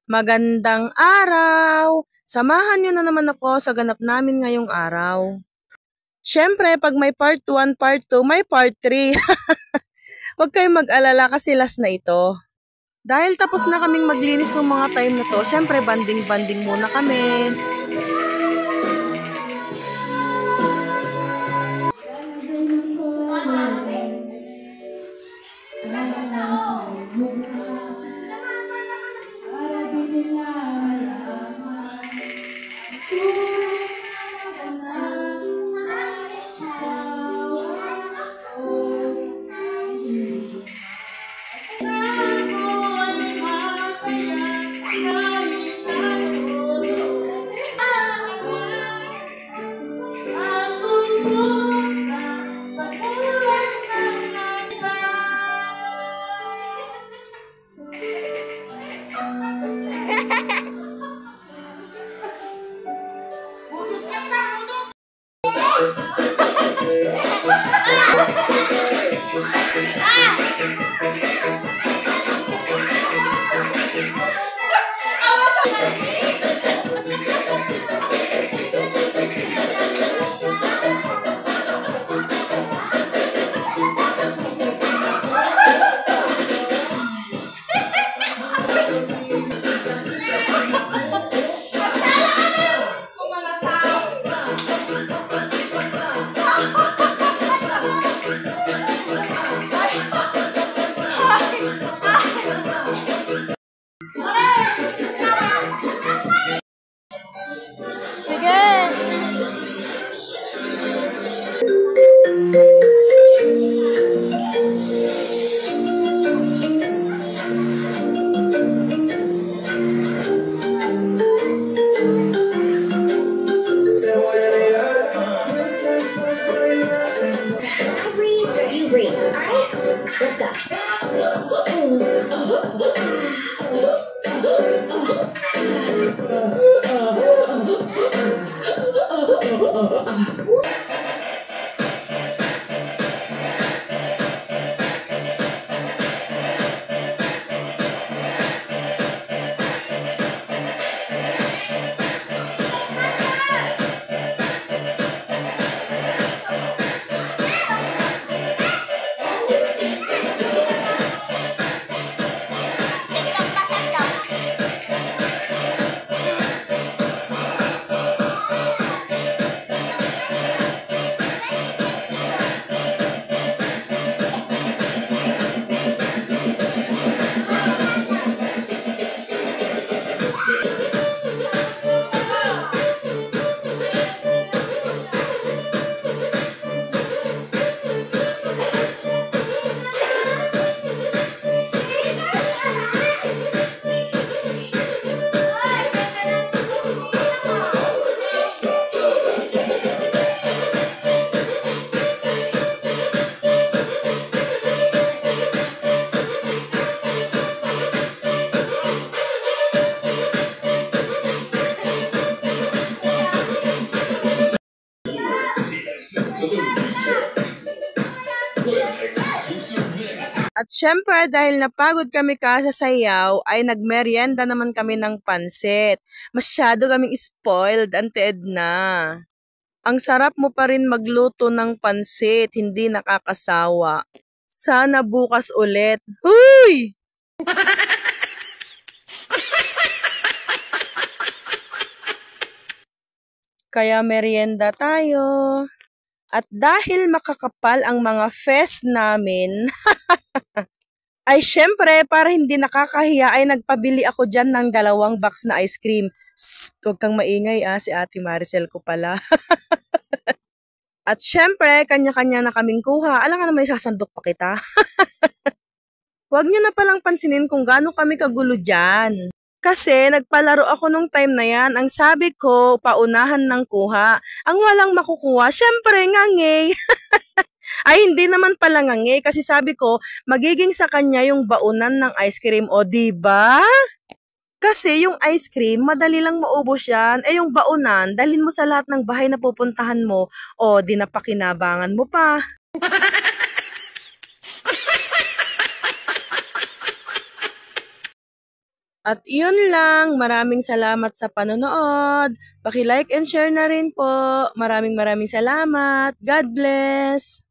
Magandang araw! Samahan niyo na naman ako sa ganap namin ngayong araw. Siyempre, pag may part 1, part 2, may part 3. Huwag kayong mag-alala kasi last na ito. Dahil tapos na kaming maglinis ng mga time na to, siyempre banding-banding muna kami. Let's go. At syempre dahil napagod kami kasasayaw ay nagmeryenda naman kami ng pansit. Masyado kaming spoiled, Auntie Edna. Ang sarap mo pa rin magluto ng pansit, hindi nakakasawa. Sana bukas ulit. Huy! Kaya merienda tayo. At dahil makakapal ang mga fest namin, ay syempre para hindi nakakahiya ay nagpabili ako dyan ng 2 box na ice cream. Shh, huwag kang maingay si Ate Maricel ko pala. At syempre, kanya-kanya na kaming kuha. Alam nga naman sasandok pa kita. Huwag niyo na palang pansinin kung gaano kami kagulo dyan. Kasi nagpalaro ako nung time na yan. Ang sabi ko, paunahan ng kuha. Ang walang makukuha, syempre ngangay. Ay, hindi naman pala ngangay kasi sabi ko, magiging sa kanya yung baunan ng ice cream. O, diba? Kasi yung ice cream, madali lang maubos yan. Eh yung baunan, dalhin mo sa lahat ng bahay na pupuntahan mo. O, di napakinabangan mo pa. At yun lang, maraming salamat sa panonood. Paki-like and share na rin po. Maraming salamat. God bless!